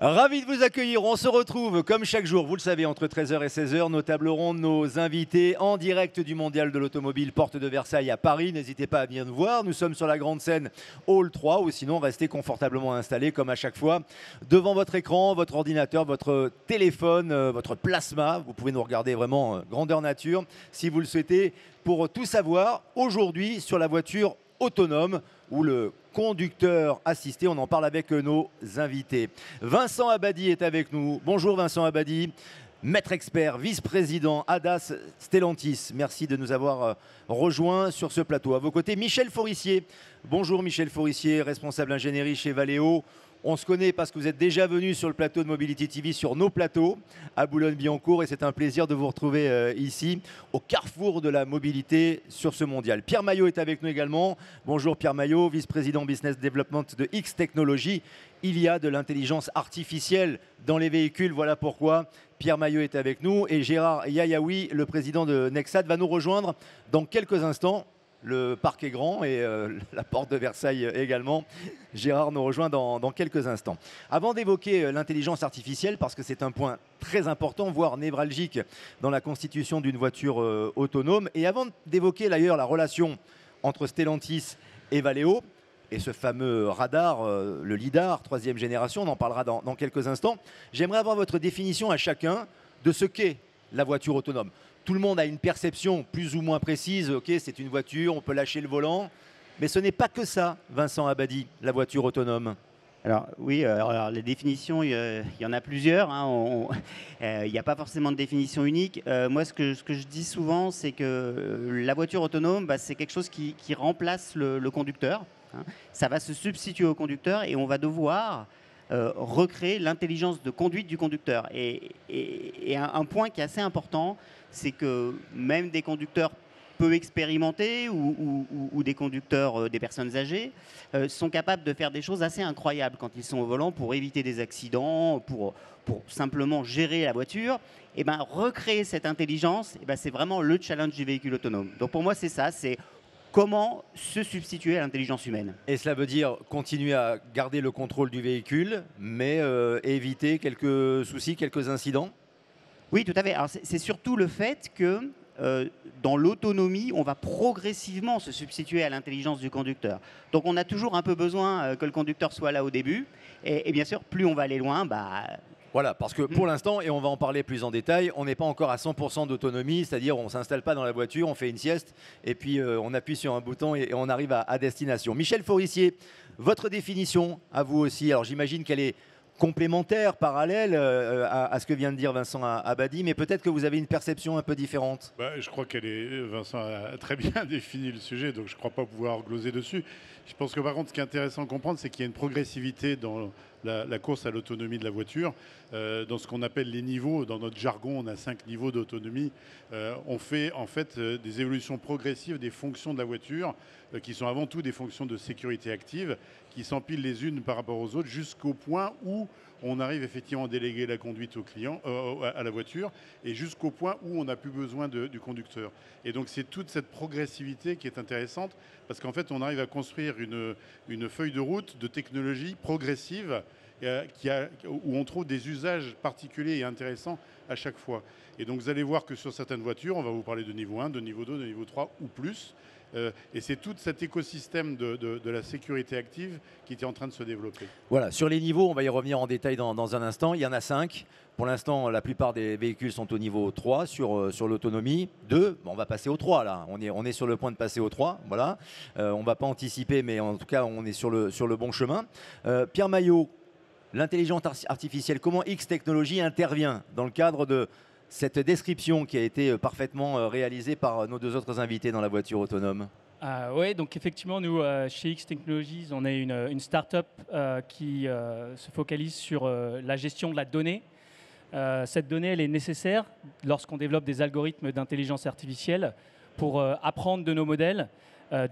Ravi de vous accueillir. On se retrouve comme chaque jour, vous le savez, entre 13 h et 16 h. Nos tables rondes, nos invités en direct du Mondial de l'Automobile Porte de Versailles à Paris. N'hésitez pas à venir nous voir. Nous sommes sur la grande scène Hall 3 ou sinon restez confortablement installés comme à chaque fois devant votre écran, votre ordinateur, votre téléphone, votre plasma. Vous pouvez nous regarder vraiment grandeur nature si vous le souhaitez pour tout savoir aujourd'hui sur la voiture autonome ou le conducteur assisté. On en parle avec nos invités. Vincent Abadie est avec nous. Bonjour Vincent Abadie, maître expert, vice-président ADAS Stellantis. Merci de nous avoir rejoints sur ce plateau. À vos côtés, Michel Forissier. Bonjour Michel Forissier, responsable ingénierie chez Valeo. On se connaît parce que vous êtes déjà venu sur le plateau de Mobility TV, sur nos plateaux à Boulogne-Billancourt, et c'est un plaisir de vous retrouver ici, au carrefour de la mobilité sur ce mondial. Pierre Maillot est avec nous également. Bonjour Pierre Maillot, vice-président Business Development de X Technologies. Il y a de l'intelligence artificielle dans les véhicules, voilà pourquoi Pierre Maillot est avec nous. Et Gérard Yayaoui, le président de Nexat, va nous rejoindre dans quelques instants. Le parc est grand et la porte de Versailles également. Gérard nous rejoint dans quelques instants. Avant d'évoquer l'intelligence artificielle, parce que c'est un point très important, voire névralgique dans la constitution d'une voiture autonome, et avant d'évoquer d'ailleurs la relation entre Stellantis et Valeo, et ce fameux radar, le LIDAR, troisième génération, on en parlera dans quelques instants, j'aimerais avoir votre définition à chacun de ce qu'est la voiture autonome. Tout le monde a une perception plus ou moins précise. Ok, c'est une voiture, on peut lâcher le volant. Mais ce n'est pas que ça, Vincent Abadie, la voiture autonome. Alors oui, alors, les définitions, il y en a plusieurs. Il n'y a pas forcément de définition unique. Moi, ce que je dis souvent, c'est que la voiture autonome, c'est quelque chose qui remplace le conducteur. Ça va se substituer au conducteur et on va devoir recréer l'intelligence de conduite du conducteur. Et un point qui est assez important, c'est que même des conducteurs peu expérimentés ou des conducteurs, des personnes âgées, sont capables de faire des choses assez incroyables quand ils sont au volant pour éviter des accidents, pour simplement gérer la voiture. Et recréer cette intelligence, c'est vraiment le challenge du véhicule autonome. Donc pour moi, c'est ça, c'est comment se substituer à l'intelligence humaine. Et cela veut dire continuer à garder le contrôle du véhicule, mais éviter quelques soucis, quelques incidents? Oui, tout à fait. Alors c'est surtout le fait que dans l'autonomie, on va progressivement se substituer à l'intelligence du conducteur. Donc on a toujours un peu besoin que le conducteur soit là au début. Et bien sûr, plus on va aller loin, voilà, parce que pour l'instant, et on va en parler plus en détail, on n'est pas encore à 100% d'autonomie, c'est-à-dire on ne s'installe pas dans la voiture, on fait une sieste, et puis on appuie sur un bouton et on arrive à destination. Michel Forissier, votre définition à vous aussi, alors j'imagine qu'elle est complémentaire, parallèle à ce que vient de dire Vincent Abadie, mais peut-être que vous avez une perception un peu différente. Je crois Vincent a très bien défini le sujet, donc je ne crois pas pouvoir gloser dessus. Je pense que par contre, ce qui est intéressant à comprendre, c'est qu'il y a une progressivité dans la course à l'autonomie de la voiture. Dans ce qu'on appelle les niveaux, dans notre jargon, on a 5 niveaux d'autonomie. On fait en fait des évolutions progressives des fonctions de la voiture, qui sont avant tout des fonctions de sécurité active, qui s'empilent les unes par rapport aux autres jusqu'au point où on arrive effectivement à déléguer la conduite au client, à la voiture, et jusqu'au point où on n'a plus besoin du conducteur. Et donc c'est toute cette progressivité qui est intéressante, parce qu'en fait on arrive à construire une feuille de route de technologie progressive où on trouve des usages particuliers et intéressants à chaque fois. Et donc vous allez voir que sur certaines voitures, on va vous parler de niveau 1, de niveau 2, de niveau 3 ou plus. Et c'est tout cet écosystème de la sécurité active qui est en train de se développer. Voilà, sur les niveaux, on va y revenir en détail dans un instant. Il y en a 5. Pour l'instant, la plupart des véhicules sont au niveau 3 sur l'autonomie. 2, on va passer au 3 là. On est sur le point de passer au 3. Voilà. On ne va pas anticiper, mais en tout cas, on est sur le bon chemin. Pierre Maillot, l'intelligence artificielle, comment X Technologies intervient dans le cadre de cette description qui a été parfaitement réalisée par nos deux autres invités dans la voiture autonome? Oui, donc effectivement, nous, chez X Technologies, on est une start-up qui se focalise sur la gestion de la donnée. Cette donnée, elle est nécessaire lorsqu'on développe des algorithmes d'intelligence artificielle pour apprendre de nos modèles,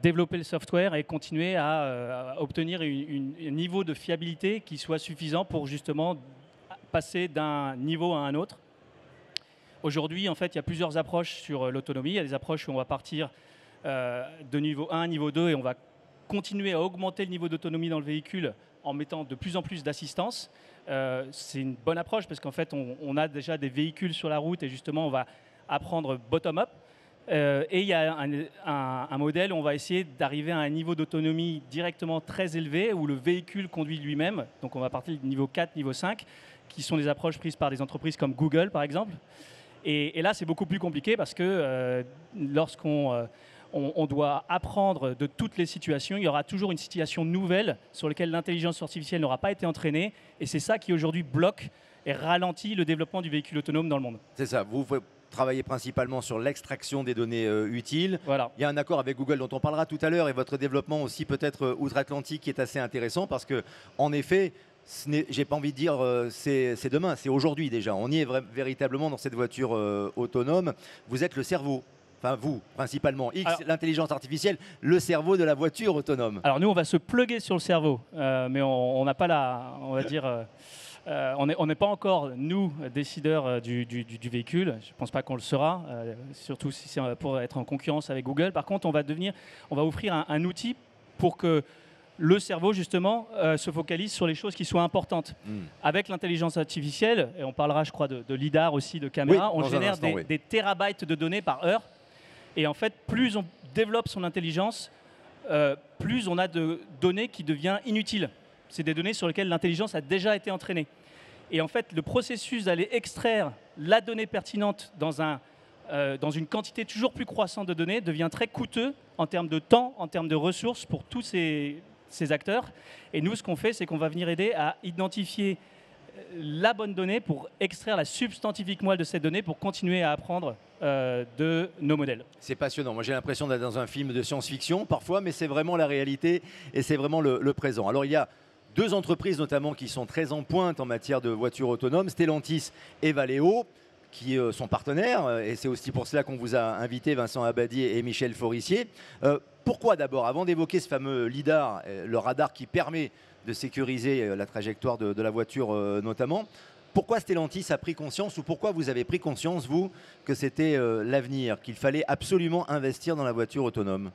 développer le software et continuer à obtenir un niveau de fiabilité qui soit suffisant pour justement passer d'un niveau à un autre. Aujourd'hui, en fait, il y a plusieurs approches sur l'autonomie. Il y a des approches où on va partir de niveau 1 à niveau 2 et on va continuer à augmenter le niveau d'autonomie dans le véhicule en mettant de plus en plus d'assistance. c'est une bonne approche parce qu'en fait, on a déjà des véhicules sur la route et justement, on va apprendre bottom-up. Et il y a un modèle où on va essayer d'arriver à un niveau d'autonomie directement très élevé où le véhicule conduit lui-même. Donc on va partir du niveau 4, niveau 5, qui sont des approches prises par des entreprises comme Google, par exemple. Et là, c'est beaucoup plus compliqué parce que lorsqu'on on doit apprendre de toutes les situations, il y aura toujours une situation nouvelle sur laquelle l'intelligence artificielle n'aura pas été entraînée. Et c'est ça qui aujourd'hui bloque et ralentit le développement du véhicule autonome dans le monde. C'est ça, vous travaillez principalement sur l'extraction des données utiles. Voilà. Il y a un accord avec Google dont on parlera tout à l'heure et votre développement aussi peut-être outre-Atlantique qui est assez intéressant parce que, en effet, j'ai pas envie de dire c'est demain, c'est aujourd'hui déjà. On y est véritablement dans cette voiture autonome. Vous êtes le cerveau. Enfin, vous, principalement. L'intelligence artificielle, le cerveau de la voiture autonome. Alors, nous, on va se plugger sur le cerveau, mais on n'a pas on va dire, on n'est pas encore, nous, décideurs du véhicule. Je ne pense pas qu'on le sera, surtout si c'est pour être en concurrence avec Google. Par contre, on va offrir un outil pour que le cerveau, justement, se focalise sur les choses qui soient importantes. Avec l'intelligence artificielle, et on parlera, je crois, de lidar aussi, de caméra, on génère des térabytes de données par heure. Et en fait, plus on développe son intelligence, plus on a de données qui deviennent inutiles. C'est des données sur lesquelles l'intelligence a déjà été entraînée. Et en fait, le processus d'aller extraire la donnée pertinente dans une quantité toujours plus croissante de données devient très coûteux en termes de temps, en termes de ressources pour tous ces acteurs. Et nous, ce qu'on fait, c'est qu'on va venir aider à identifier la bonne donnée pour extraire la substantifique moelle de cette donnée pour continuer à apprendre de nos modèles. C'est passionnant. Moi, j'ai l'impression d'être dans un film de science-fiction parfois, mais c'est vraiment la réalité et c'est vraiment le présent. Alors, il y a deux entreprises notamment qui sont très en pointe en matière de voitures autonomes, Stellantis et Valeo, qui sont partenaires. Et c'est aussi pour cela qu'on vous a invité, Vincent Abadier et Michel Forissier. Pourquoi d'abord, avant d'évoquer ce fameux lidar, le radar qui permet de sécuriser la trajectoire de la voiture notamment, pourquoi Stellantis a pris conscience ou pourquoi vous avez pris conscience, vous, que c'était l'avenir, qu'il fallait absolument investir dans la voiture autonome?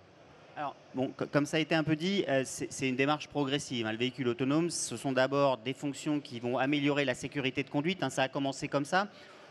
Alors, bon, comme ça a été un peu dit, c'est une démarche progressive. Le véhicule autonome, ce sont d'abord des fonctions qui vont améliorer la sécurité de conduite. Ça a commencé comme ça.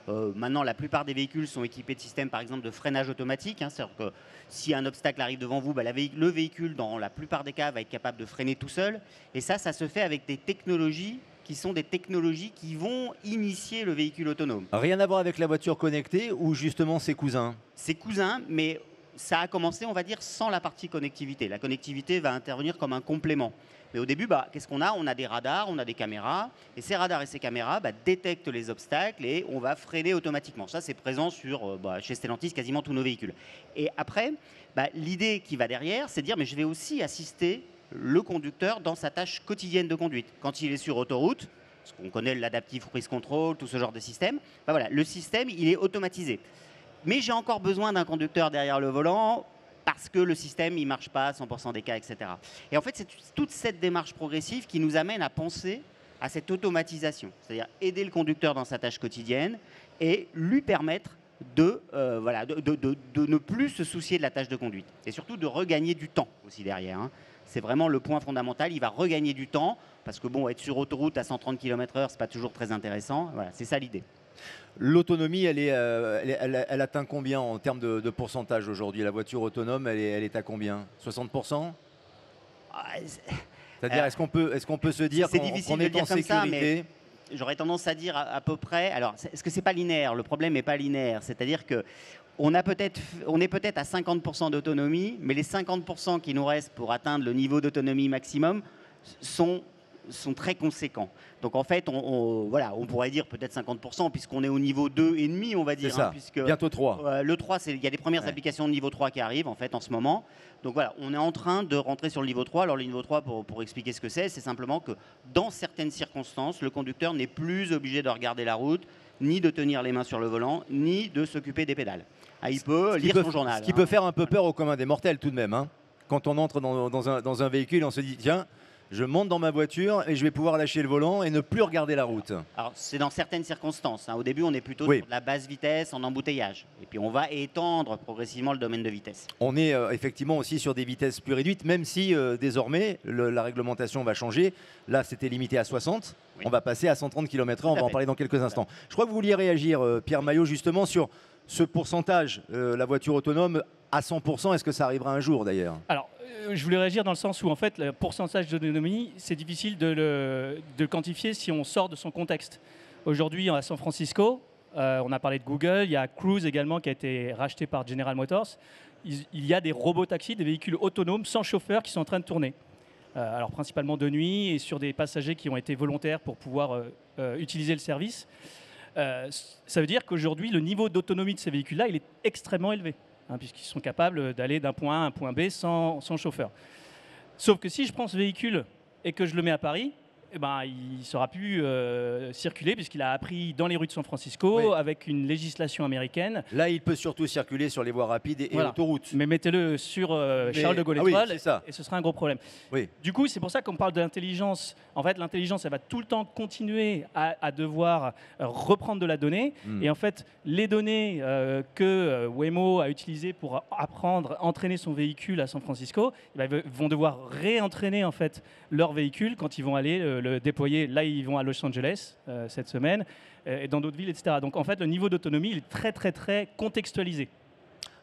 Maintenant, la plupart des véhicules sont équipés de systèmes, par exemple, de freinage automatique. C'est-à-dire que si un obstacle arrive devant vous, le véhicule, dans la plupart des cas, va être capable de freiner tout seul. Et ça se fait avec des technologies qui sont des technologies qui vont initier le véhicule autonome. Rien à voir avec la voiture connectée ou justement ses cousins? Ses cousins, mais ça a commencé, on va dire, sans la partie connectivité. La connectivité va intervenir comme un complément. Mais au début, qu'est-ce qu'on a? On a des radars, on a des caméras. Et ces radars et ces caméras détectent les obstacles et on va freiner automatiquement. Ça, c'est présent chez Stellantis, quasiment tous nos véhicules. Et après, l'idée qui va derrière, c'est de dire, mais je vais aussi assister le conducteur dans sa tâche quotidienne de conduite. Quand il est sur autoroute, parce qu'on connaît l'adaptive cruise control, tout ce genre de système, le système, il est automatisé. Mais j'ai encore besoin d'un conducteur derrière le volant parce que le système ne marche pas à 100% des cas, etc. Et en fait, c'est toute cette démarche progressive qui nous amène à penser à cette automatisation, c'est-à-dire aider le conducteur dans sa tâche quotidienne et lui permettre de ne plus se soucier de la tâche de conduite et surtout de regagner du temps aussi derrière. C'est vraiment le point fondamental. Il va regagner du temps parce que être sur autoroute à 130 km/h, ce n'est pas toujours très intéressant. Voilà, c'est ça l'idée. L'autonomie, elle atteint combien en termes de pourcentage aujourd'hui? La voiture autonome, elle est à combien? 60%? C'est-à-dire, est-ce qu'on peut se dire qu'on est en sécurité? J'aurais tendance à dire à peu près. Alors, est-ce que c'est pas linéaire? Le problème n'est pas linéaire. C'est-à-dire que on est peut-être à 50% d'autonomie, mais les 50% qui nous restent pour atteindre le niveau d'autonomie maximum sont très conséquents. Donc en fait, on pourrait dire peut-être 50% puisqu'on est au niveau 2,5, on va dire. C'est ça, bientôt 3. Le 3, il y a des premières applications de niveau 3 qui arrivent en fait en ce moment. Donc voilà, on est en train de rentrer sur le niveau 3. Alors le niveau 3, pour expliquer ce que c'est simplement que dans certaines circonstances, le conducteur n'est plus obligé de regarder la route, ni de tenir les mains sur le volant, ni de s'occuper des pédales. Il peut lire son journal. Ce qui peut faire un peu peur au commun des mortels tout de même. Quand on entre dans un véhicule, on se dit, tiens, je monte dans ma voiture et je vais pouvoir lâcher le volant et ne plus regarder la route. Alors, c'est dans certaines circonstances, hein. Au début, on est plutôt Oui. sur de la basse vitesse, en embouteillage. Et puis, on va étendre progressivement le domaine de vitesse. On est effectivement aussi sur des vitesses plus réduites, même si désormais la réglementation va changer. Là, c'était limité à 60. Oui. On va passer à 130 km/h. On Tout à va en fait. parler dans quelques instants. Je crois que vous vouliez réagir, Pierre Maillot, justement sur ce pourcentage, la voiture autonome à 100%. Est-ce que ça arrivera un jour d'ailleurs? Alors, je voulais réagir dans le sens où, en fait, le pourcentage d'autonomie, c'est difficile de le quantifier si on sort de son contexte. Aujourd'hui, à San Francisco, on a parlé de Google, il y a Cruise également qui a été racheté par General Motors. Il y a des robotaxis, des véhicules autonomes sans chauffeur qui sont en train de tourner. Alors, principalement de nuit et sur des passagers qui ont été volontaires pour pouvoir utiliser le service. Ça veut dire qu'aujourd'hui, le niveau d'autonomie de ces véhicules-là, il est extrêmement élevé. Puisqu'ils sont capables d'aller d'un point A à un point B sans chauffeur. Sauf que si je prends ce véhicule et que je le mets à Paris, eh ben, il ne saura plus circuler puisqu'il a appris dans les rues de San Francisco Oui. avec une législation américaine. Là, il peut surtout circuler sur les voies rapides et Voilà. autoroutes. Mais mettez-le sur Charles de Gaulle Ah oui, Étoile c'est ça. et ce sera un gros problème. Oui. Du coup, c'est pour ça qu'on parle de l'intelligence. En fait, l'intelligence, elle va tout le temps continuer à devoir reprendre de la donnée. Mm. Et en fait, les données que Waymo a utilisées pour apprendre, entraîner son véhicule à San Francisco, eh ben, ils vont devoir réentraîner en fait leur véhicule quand ils vont aller le déployer. Là, ils vont à Los Angeles cette semaine et dans d'autres villes, etc. Donc, en fait, le niveau d'autonomie, il est très, très, très contextualisé.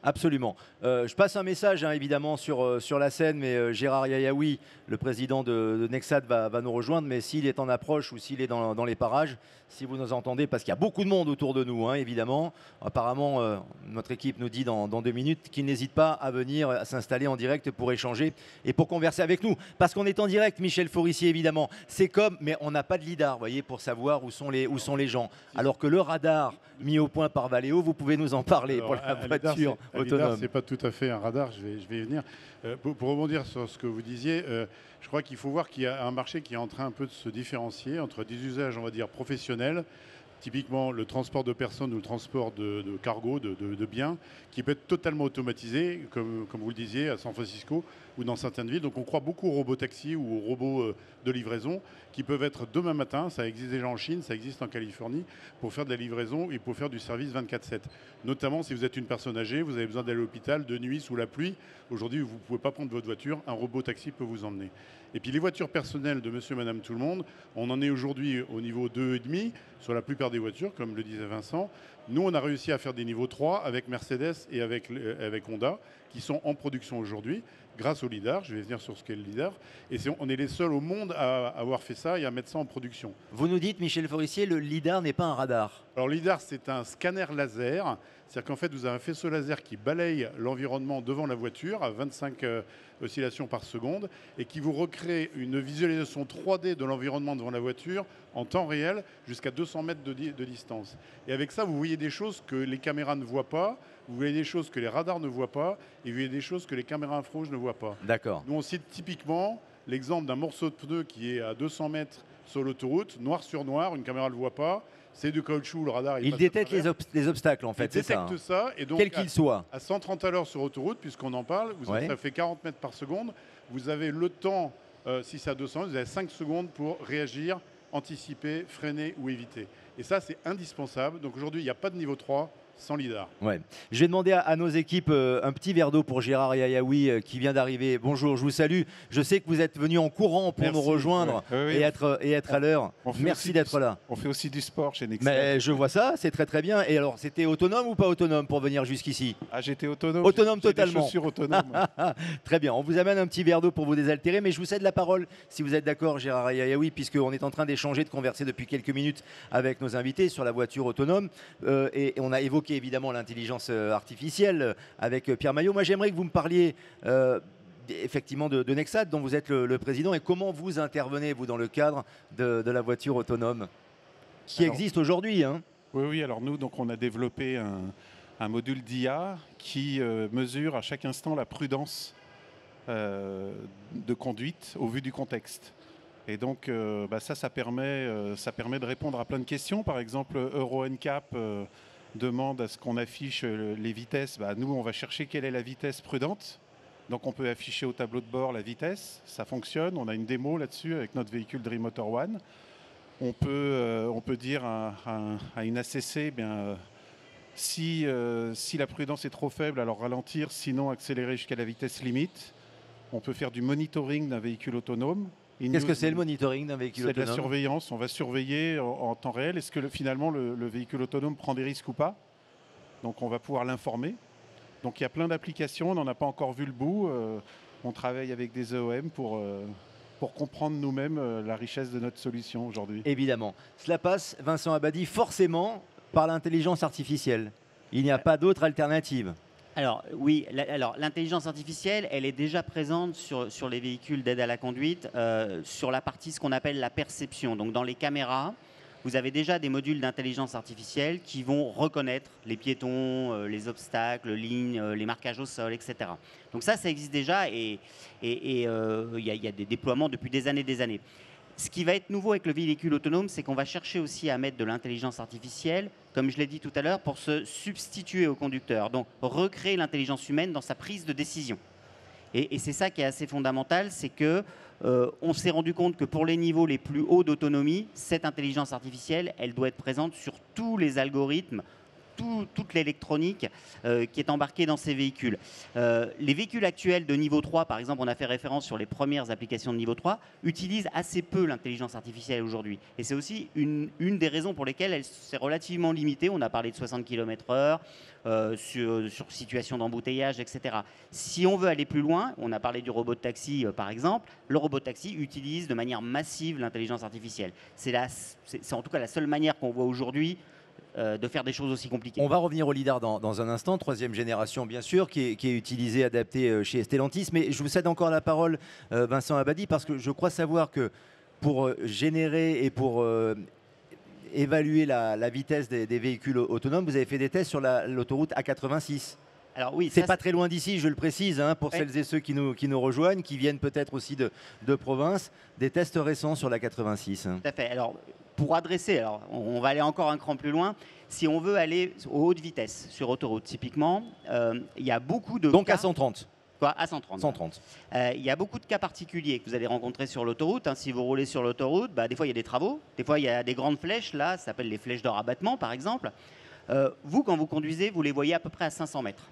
Absolument. Je passe un message évidemment sur la scène, mais Gérard Yayaoui, le président de Nexat, va nous rejoindre. Mais s'il est en approche ou s'il est dans les parages, si vous nous entendez, parce qu'il y a beaucoup de monde autour de nous, évidemment. Apparemment, notre équipe nous dit dans 2 minutes qu'il n'hésite pas à venir à s'installer en direct pour échanger et pour converser avec nous. Parce qu'on est en direct, Michel Forissier, évidemment. C'est comme, mais on n'a pas de lidar, vous voyez, pour savoir où sont les gens. Alors que le radar mis au point par Valeo, vous pouvez nous en parler. Alors, pour la voiture un lidar, autonome. c'est pas tout à fait un radar, je vais y venir. Pour rebondir sur ce que vous disiez, je crois qu'il faut voir qu'il y a un marché qui est en train un peu de se différencier entre des usages, on va dire, professionnels, typiquement le transport de personnes ou le transport de cargo, de biens, qui peut être totalement automatisé, comme vous le disiez, à San Francisco ou dans certaines villes. Donc on croit beaucoup aux robotaxis ou aux robots de livraison qui peuvent être demain matin, ça existe déjà en Chine, ça existe en Californie, pour faire de la livraison et pour faire du service 24/7. Notamment si vous êtes une personne âgée, vous avez besoin d'aller à l'hôpital de nuit sous la pluie. Aujourd'hui, vous ne pouvez pas prendre votre voiture, un robotaxi peut vous emmener. Et puis les voitures personnelles de monsieur, madame, tout le monde, on en est aujourd'hui au niveau 2,5 sur la plupart des voitures, comme le disait Vincent. Nous, on a réussi à faire des niveaux 3 avec Mercedes et avec Honda, qui sont en production aujourd'hui, grâce au lidar. Je vais venir sur ce qu'est le lidar. Et on est les seuls au monde à avoir fait ça et à mettre ça en production. Vous nous dites, Michel Forissier, le lidar n'est pas un radar. Alors, le lidar, c'est un scanner laser. C'est-à-dire qu'en fait, vous avez un faisceau laser qui balaye l'environnement devant la voiture à 25 oscillations par seconde et qui vous recrée une visualisation 3D de l'environnement devant la voiture en temps réel jusqu'à 200 mètres de distance. Et avec ça, vous voyez des choses que les caméras ne voient pas, vous voyez des choses que les radars ne voient pas et vous voyez des choses que les caméras infrarouges ne voient pas. D'accord. Nous, on cite typiquement l'exemple d'un morceau de pneu qui est à 200 mètres sur l'autoroute, noir sur noir, une caméra ne le voit pas. C'est du caoutchouc, le radar. Il passe détecte à travers. les obstacles, en fait, Il c'est ça. détecte ça, et donc Quel qu'il soit. à 130 à l'heure sur autoroute, puisqu'on en parle, Ouais. ça fait 40 mètres par seconde. Vous avez le temps, si c'est à 200, vous avez 5 secondes pour réagir, anticiper, freiner ou éviter. Et ça, c'est indispensable. Donc aujourd'hui, il n'y a pas de niveau 3 sans lidar. Ouais. Je vais demander à nos équipes un petit verre d'eau pour Gérard Yayaoui qui vient d'arriver. Bonjour, je vous salue. Je sais que vous êtes venu en courant pour Merci. nous rejoindre Oui. et être à l'heure. On fait Merci aussi d'être là. On fait aussi du sport chez Nexat. Mais je vois ça, c'est très très bien. Et alors, c'était autonome ou pas autonome pour venir jusqu'ici? Ah, j'étais autonome. Autonome J'ai des totalement. chaussures autonomes. Très bien, on vous amène un petit verre d'eau pour vous désaltérer, mais je vous cède la parole si vous êtes d'accord, Gérard Yayaoui, puisqu'on est en train d'échanger, de converser depuis quelques minutes avec nos invités sur la voiture autonome. Et on a évoqué évidemment l'intelligence artificielle avec Pierre Maillot. Moi, j'aimerais que vous me parliez effectivement de Nexat, dont vous êtes le président, et comment vous intervenez, vous, dans le cadre de la voiture autonome qui Alors, existe aujourd'hui, hein. Oui, alors nous, donc, on a développé un module d'IA qui mesure à chaque instant la prudence de conduite au vu du contexte. Et donc, ça permet de répondre à plein de questions. Par exemple, Euro NCAP demande à ce qu'on affiche les vitesses. Nous, on va chercher quelle est la vitesse prudente Donc on peut afficher au tableau de bord la vitesse, ça fonctionne. On a une démo là-dessus avec notre véhicule Dream Motor One. On peut dire à une ACC, si la prudence est trop faible, alors ralentir, sinon accélérer jusqu'à la vitesse limite. On peut faire du monitoring d'un véhicule autonome. Qu'est-ce que c'est le monitoring d'un véhicule autonome? C'est de la surveillance. On va surveiller en temps réel. Est-ce que finalement le véhicule autonome prend des risques ou pas? Donc on va pouvoir l'informer. Donc il y a plein d'applications. On n'en a pas encore vu le bout. On travaille avec des EOM pour comprendre nous-mêmes la richesse de notre solution aujourd'hui. Évidemment. Cela passe, Vincent Abadie, forcément par l'intelligence artificielle. Il n'y a pas d'autre alternative. Alors oui, l'intelligence artificielle, elle est déjà présente sur les véhicules d'aide à la conduite, sur la partie ce qu'on appelle la perception. Donc dans les caméras, vous avez déjà des modules d'intelligence artificielle qui vont reconnaître les piétons, les obstacles, lignes, les marquages au sol, etc. Donc ça existe déjà et il y a des déploiements depuis des années. Ce qui va être nouveau avec le véhicule autonome, c'est qu'on va chercher aussi à mettre de l'intelligence artificielle, comme je l'ai dit tout à l'heure, pour se substituer au conducteur. Donc, recréer l'intelligence humaine dans sa prise de décision. Et c'est ça qui est assez fondamental, c'est que on s'est rendu compte que pour les niveaux les plus hauts d'autonomie, cette intelligence artificielle, elle doit être présente sur tous les algorithmes, toute l'électronique qui est embarquée dans ces véhicules. Les véhicules actuels de niveau 3, par exemple, on a fait référence sur les premières applications de niveau 3, utilisent assez peu l'intelligence artificielle aujourd'hui. Et c'est aussi une des raisons pour lesquelles elle s'est relativement limitée. On a parlé de 60 km/h, sur situation d'embouteillage, etc. Si on veut aller plus loin, on a parlé du robot de taxi, par exemple, le robot de taxi utilise de manière massive l'intelligence artificielle. C'est en tout cas la seule manière qu'on voit aujourd'hui de faire des choses aussi compliquées. On va revenir au lidar dans un instant, troisième génération bien sûr, qui est utilisée, adaptée chez Stellantis. Mais je vous cède encore la parole, Vincent Abadie, parce que je crois savoir que pour générer et pour évaluer la vitesse des véhicules autonomes, vous avez fait des tests sur l'autoroute A86. Alors oui, c'est pas très loin d'ici, je le précise, hein, pour celles et ceux qui nous rejoignent, qui viennent peut-être aussi de province, des tests récents sur la 86. Tout à fait. Alors, pour adresser, on va aller encore un cran plus loin. Si on veut aller aux hautes vitesses sur autoroute, typiquement, il y a beaucoup de Donc cas, à 130. Quoi, à 130. 130. Il y a beaucoup de cas particuliers que vous allez rencontrer sur l'autoroute. Hein. Si vous roulez sur l'autoroute, des fois il y a des travaux, des fois il y a des grandes flèches, là, ça s'appelle les flèches de rabattement par exemple. Vous, quand vous conduisez, vous les voyez à peu près à 500 mètres.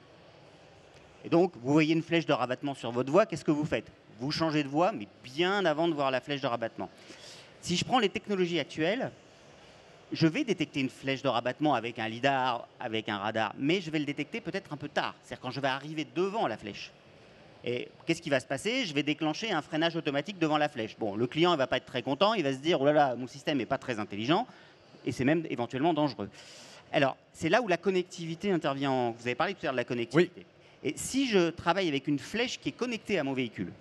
Et donc, vous voyez une flèche de rabattement sur votre voie, qu'est-ce que vous faites? Vous changez de voie, mais bien avant de voir la flèche de rabattement. Si je prends les technologies actuelles, je vais détecter une flèche de rabattement avec un lidar, avec un radar, mais je vais le détecter peut-être un peu tard, c'est-à-dire quand je vais arriver devant la flèche. Et qu'est-ce qui va se passer? Je vais déclencher un freinage automatique devant la flèche. Bon, le client ne va pas être très content, il va se dire « Oh là là, mon système n'est pas très intelligent » et c'est même éventuellement dangereux. Alors, c'est là où la connectivité intervient. Vous avez parlé tout à l'heure de la connectivité. Oui. Et si je travaille avec une flèche qui est connectée à mon véhicule,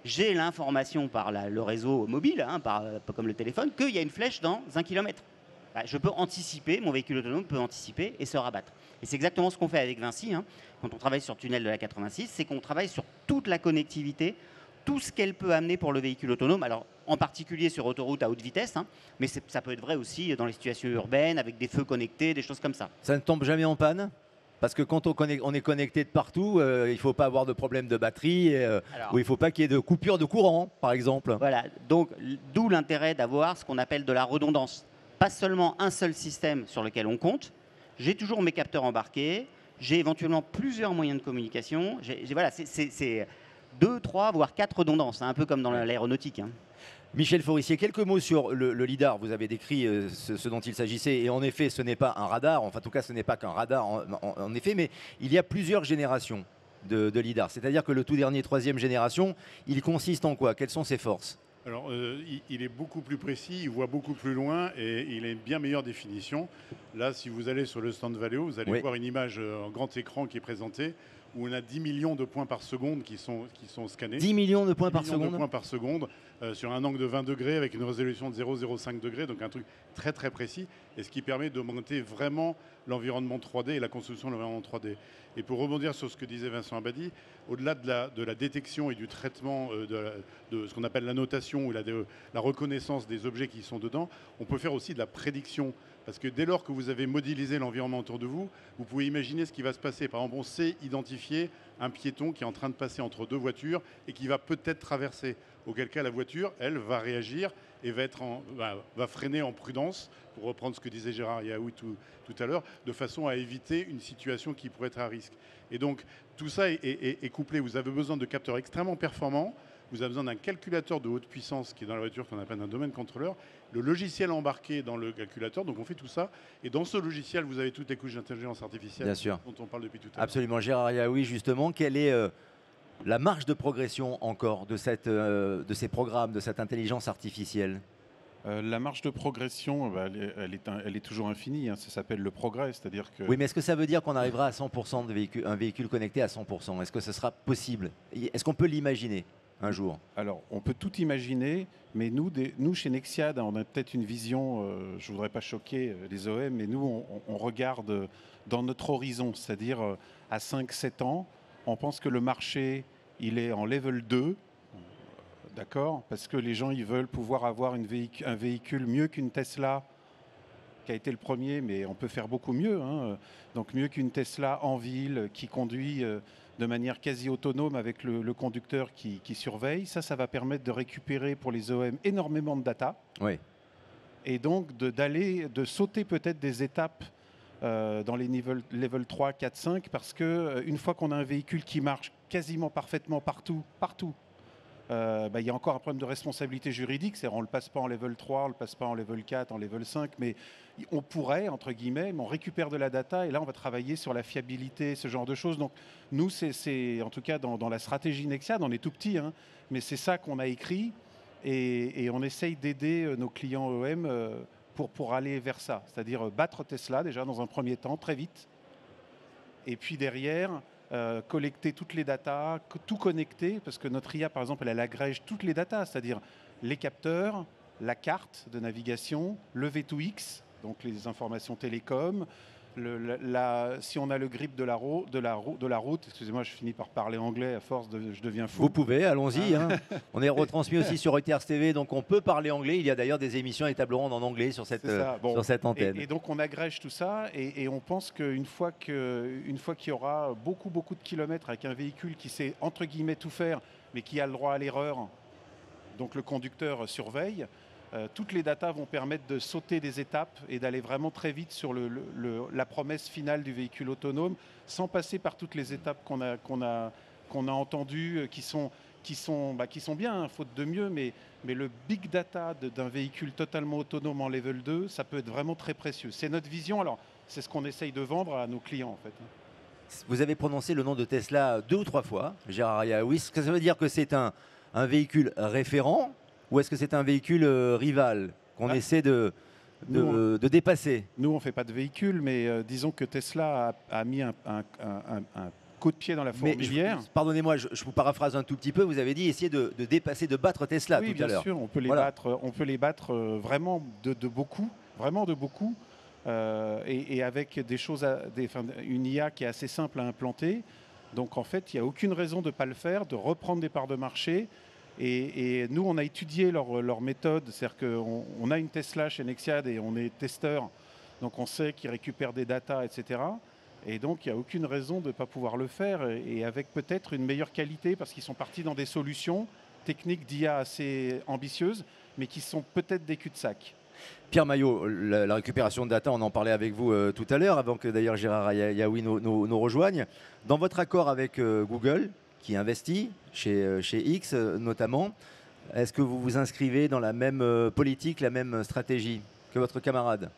j'ai l'information par le réseau mobile, hein, comme le téléphone, qu'il y a une flèche dans 1 km. Je peux anticiper, mon véhicule autonome peut anticiper et se rabattre. Et c'est exactement ce qu'on fait avec Vinci, hein, quand on travaille sur le tunnel de la 86, c'est qu'on travaille sur toute la connectivité, tout ce qu'elle peut amener pour le véhicule autonome, alors en particulier sur autoroute à haute vitesse, hein, mais ça peut être vrai aussi dans les situations urbaines, avec des feux connectés, des choses comme ça. Ça ne tombe jamais en panne? Parce que quand on est connecté de partout, il ne faut pas avoir de problème de batterie, ou il ne faut pas qu'il y ait de coupure de courant, par exemple. Voilà, donc d'où l'intérêt d'avoir ce qu'on appelle de la redondance. Pas seulement un seul système sur lequel on compte, j'ai toujours mes capteurs embarqués, j'ai éventuellement plusieurs moyens de communication, voilà, c'est 2, 3, voire 4 redondances, hein, un peu comme dans l'aéronautique. Hein. Michel Forissier, quelques mots sur le lidar. Vous avez décrit ce dont il s'agissait et en effet ce n'est pas un radar, enfin en tout cas ce n'est pas qu'un radar en effet, mais il y a plusieurs générations de lidar. C'est-à-dire que le tout dernier, 3e génération, il consiste en quoi? Quelles sont ses forces? Alors, il est beaucoup plus précis, il voit beaucoup plus loin et il a une bien meilleure définition. Là, si vous allez sur le stand Valeo, vous allez voir une image en grand écran qui est présentée où on a 10 millions de points par seconde qui sont scannés. 10 millions de points par seconde. 10 millions de points par seconde sur un angle de 20 degrés avec une résolution de 0,05 degrés, donc un truc très très précis, et ce qui permet d'augmenter vraiment l'environnement 3D et la construction de l'environnement 3D. Et pour rebondir sur ce que disait Vincent Abadie, au-delà de la détection et du traitement de ce qu'on appelle la notation ou la reconnaissance des objets qui sont dedans, on peut faire aussi de la prédiction. Parce que dès lors que vous avez modélisé l'environnement autour de vous, vous pouvez imaginer ce qui va se passer. Par exemple, on sait identifier un piéton qui est en train de passer entre deux voitures et qui va peut-être traverser. Auquel cas, la voiture, elle, va réagir et va freiner en prudence, pour reprendre ce que disait Gérard Yaoui tout à l'heure, de façon à éviter une situation qui pourrait être à risque. Et donc, tout ça est couplé. Vous avez besoin de capteurs extrêmement performants. Vous avez besoin d'un calculateur de haute puissance qui est dans la voiture, qu'on appelle un domaine contrôleur. Le logiciel embarqué dans le calculateur, donc on fait tout ça. Et dans ce logiciel, vous avez toutes les couches d'intelligence artificielle dont on parle depuis tout à l'heure. Absolument. Gérard Yaoui, justement, quelle est la marge de progression encore de ces programmes, de cette intelligence artificielle? La marge de progression, elle est toujours infinie. Hein. Ça s'appelle le progrès, c'est-à-dire que... Oui, mais est-ce que ça veut dire qu'on arrivera à 100% de un véhicule connecté à 100%? Est-ce que ce sera possible? Est-ce qu'on peut l'imaginer un jour? Alors, on peut tout imaginer, mais nous chez Nexiad, on a peut-être une vision, je ne voudrais pas choquer les OM, mais nous, on regarde dans notre horizon, c'est-à-dire à 5-7 ans, on pense que le marché, il est en level 2, d'accord? Parce que les gens, ils veulent pouvoir avoir un véhicule mieux qu'une Tesla, qui a été le premier, mais on peut faire beaucoup mieux. Hein. Donc mieux qu'une Tesla en ville, qui conduit de manière quasi autonome avec le conducteur qui surveille. Ça va permettre de récupérer pour les OM énormément de data. Oui. Et donc de sauter peut-être des étapes dans les level 3, 4, 5, parce qu'une fois qu'on a un véhicule qui marche quasiment parfaitement partout, il y a encore un problème de responsabilité juridique, c'est-à-dire on ne le passe pas en level 3, on ne le passe pas en level 4, en level 5, mais on pourrait, entre guillemets, mais on récupère de la data et là on va travailler sur la fiabilité, ce genre de choses. Donc nous, c'est en tout cas dans la stratégie Nexiad, on est tout petit, hein, mais c'est ça qu'on a écrit et on essaye d'aider nos clients OEM pour aller vers ça, c'est-à-dire battre Tesla déjà dans un premier temps, très vite, et puis derrière... collecter toutes les datas, tout connecter, parce que notre IA, par exemple, elle agrège toutes les datas, c'est-à-dire les capteurs, la carte de navigation, le V2X, donc les informations télécom, si on a le grip de la route, excusez-moi, je finis par parler anglais à force, je deviens fou. Vous pouvez, allons-y. Hein. On est retransmis aussi sur Reuters TV, donc on peut parler anglais. Il y a d'ailleurs des émissions et tables rondes en anglais sur cette antenne. Et donc on agrège tout ça et on pense qu'une fois qu'il y aura beaucoup de kilomètres avec un véhicule qui sait entre guillemets tout faire, mais qui a le droit à l'erreur, donc le conducteur surveille, toutes les datas vont permettre de sauter des étapes et d'aller vraiment très vite sur la promesse finale du véhicule autonome, sans passer par toutes les étapes qu'on a entendues, qui sont bien, hein, faute de mieux, mais le big data d'un véhicule totalement autonome en level 2, ça peut être vraiment très précieux. C'est notre vision, alors c'est ce qu'on essaye de vendre à nos clients en fait. Vous avez prononcé le nom de Tesla 2 ou 3 fois, Gérard Yaoui. Est-ce que ça veut dire que c'est un véhicule référent ou est-ce que c'est un véhicule rival qu'on essaie de dépasser? Nous, on ne fait pas de véhicule, mais disons que Tesla a mis un coup de pied dans la fourmilière. Pardonnez-moi, je vous paraphrase un tout petit peu. Vous avez dit essayer de dépasser, de battre Tesla tout à l'heure. Oui, bien sûr, on peut les battre vraiment de beaucoup, et avec des choses, une IA qui est assez simple à implanter. Donc en fait, il n'y a aucune raison de ne pas le faire, de reprendre des parts de marché. Et nous, on a étudié leur méthode, c'est-à-dire qu'on a une Tesla chez Nexiad et on est testeur, donc on sait qu'ils récupèrent des datas, etc. Et donc, il n'y a aucune raison de ne pas pouvoir le faire, et avec peut-être une meilleure qualité, parce qu'ils sont partis dans des solutions techniques d'IA assez ambitieuses, mais qui sont peut-être des cul-de-sac. Pierre Maillot, la récupération de data, on en parlait avec vous tout à l'heure, avant que d'ailleurs Gérard Yaoui nous rejoigne. Dans votre accord avec Google, qui investit chez X notamment, est-ce que vous vous inscrivez dans la même politique, la même stratégie que votre camarade?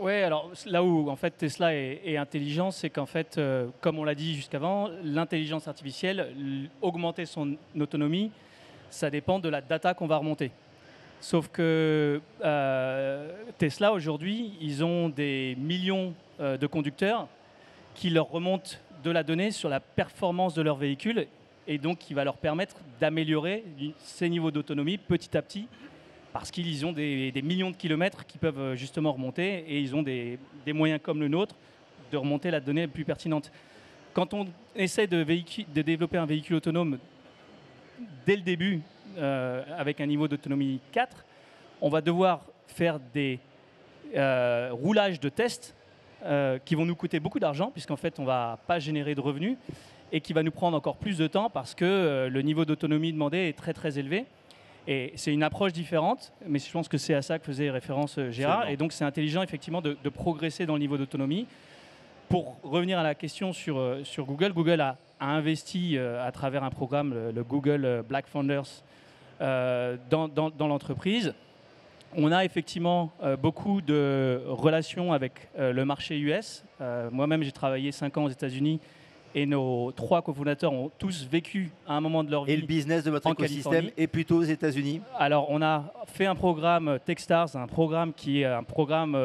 Oui, alors là où en fait Tesla est intelligent, c'est qu'en fait, comme on l'a dit jusqu'avant, l'intelligence artificielle, augmenter son autonomie, ça dépend de la data qu'on va remonter. Sauf que Tesla aujourd'hui, ils ont des millions de conducteurs qui leur remontent de la donnée sur la performance de leur véhicule et donc qui va leur permettre d'améliorer ces niveaux d'autonomie petit à petit parce qu'ils ont des millions de kilomètres qui peuvent justement remonter et ils ont des moyens comme le nôtre de remonter la donnée la plus pertinente. quand on essaie de développer un véhicule autonome dès le début, avec un niveau d'autonomie 4, on va devoir faire des roulages de tests qui vont nous coûter beaucoup d'argent, puisqu'en fait, on ne va pas générer de revenus, et qui va nous prendre encore plus de temps parce que le niveau d'autonomie demandé est très très élevé. Et c'est une approche différente, mais je pense que c'est à ça que faisait référence Gérard. Et donc c'est intelligent effectivement de progresser dans le niveau d'autonomie. Pour revenir à la question sur Google, Google a investi à travers un programme, le Google Black Founders, dans l'entreprise. On a effectivement beaucoup de relations avec le marché US. Moi-même, j'ai travaillé 5 ans aux États-Unis et nos 3 cofondateurs ont tous vécu à un moment de leur vie. Et le business de votre en écosystème Californie. est plutôt aux États-Unis? Alors, on a fait un programme Techstars, un programme qui est un programme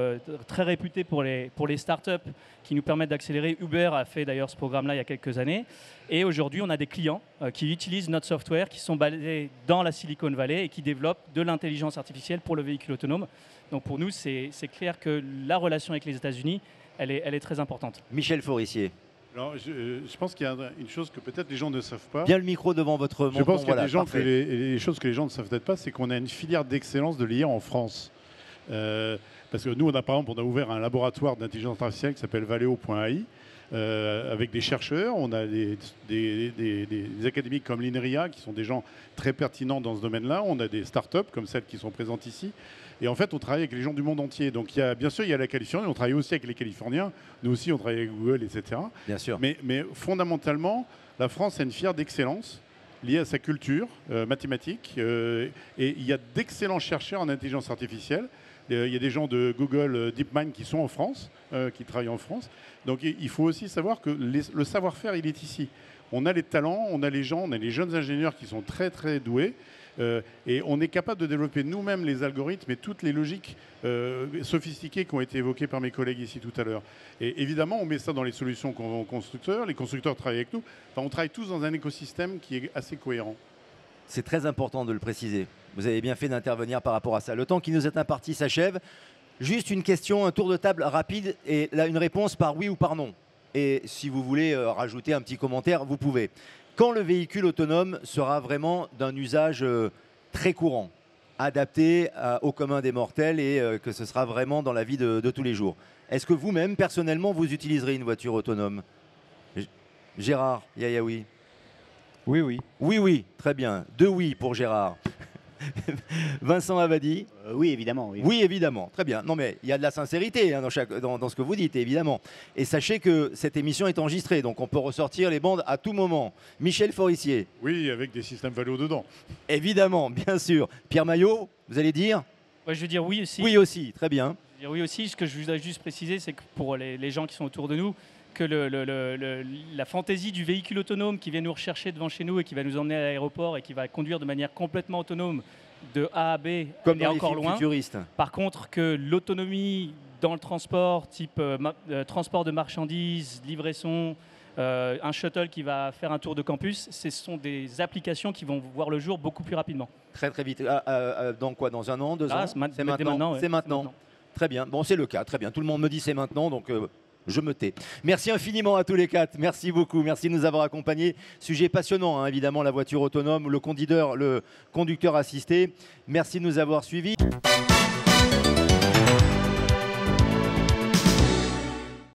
très réputé pour les startups qui nous permettent d'accélérer. Uber a fait d'ailleurs ce programme-là il y a quelques années. Et aujourd'hui, on a des clients qui utilisent notre software, qui sont basés dans la Silicon Valley et qui développent de l'intelligence artificielle pour le véhicule autonome. Donc pour nous, c'est clair que la relation avec les États-Unis, elle est très importante. Michel Forissier. Alors, je pense qu'il y a une chose que peut-être les gens ne savent pas. Bien le micro devant votre menton. Je pense qu'il y a voilà, des gens parfait. choses que les gens ne savent peut-être pas, c'est qu'on a une filière d'excellence de l'IA en France. Parce que nous, par exemple, on a ouvert un laboratoire d'intelligence artificielle qui s'appelle Valeo.ai. Avec des chercheurs, on a des académiques comme l'INRIA qui sont des gens très pertinents dans ce domaine-là. On a des startups comme celles qui sont présentes ici. Et en fait, on travaille avec les gens du monde entier. Donc, bien sûr, il y a la Californie. On travaille aussi avec les Californiens. Nous aussi, on travaille avec Google, etc. Bien sûr. Mais fondamentalement, la France a une filière d'excellence liée à sa culture mathématique. Et il y a d'excellents chercheurs en intelligence artificielle. Il y a des gens de Google DeepMind qui sont en France, qui travaillent en France. Donc il faut aussi savoir que le savoir-faire, il est ici. On a les talents, on a les gens, on a les jeunes ingénieurs qui sont très très doués. Et on est capable de développer nous-mêmes les algorithmes et toutes les logiques sophistiquées qui ont été évoquées par mes collègues ici tout à l'heure. Et évidemment, on met ça dans les solutions constructeurs. Les constructeurs travaillent avec nous. Enfin, on travaille tous dans un écosystème qui est assez cohérent. C'est très important de le préciser. Vous avez bien fait d'intervenir par rapport à ça. Le temps qui nous est imparti s'achève. Juste une question, un tour de table rapide et là une réponse par oui ou par non. Et si vous voulez rajouter un petit commentaire, vous pouvez. Quand le véhicule autonome sera vraiment d'un usage très courant, adapté au commun des mortels et que ce sera vraiment dans la vie de tous les jours, est-ce que vous-même, personnellement, vous utiliserez une voiture autonome? Gérard Yayaoui. Oui, oui. Oui, oui, très bien. 2 oui pour Gérard. Vincent Avadi. Oui, évidemment. Oui. Oui, évidemment. Très bien. Non, mais il y a de la sincérité dans ce que vous dites, évidemment. Et sachez que cette émission est enregistrée, donc on peut ressortir les bandes à tout moment. Michel Forissier. Oui, avec des systèmes Valeo dedans. Évidemment, bien sûr. Pierre Maillot, vous allez dire? Ouais, je veux dire oui aussi. Oui aussi, très bien. Je veux dire oui aussi. Ce que je voudrais juste préciser, c'est que pour les gens qui sont autour de nous, que la fantaisie du véhicule autonome qui vient nous rechercher devant chez nous et qui va nous emmener à l'aéroport et qui va conduire de manière complètement autonome de A à B, Comme est dans les encore films loin. futuristes. Par contre, que l'autonomie dans le transport, type transport de marchandises, livraison, un shuttle qui va faire un tour de campus, ce sont des applications qui vont voir le jour beaucoup plus rapidement. Très très vite. Dans quoi? Dans 1 an, 2 ans? C'est maintenant. Ouais. C'est maintenant. Très bien. Bon, c'est le cas. Très bien. Tout le monde me dit c'est maintenant, donc je me tais. Merci infiniment à tous les 4. Merci beaucoup. Merci de nous avoir accompagnés. Sujet passionnant, hein, évidemment, la voiture autonome, le conducteur assisté. Merci de nous avoir suivis.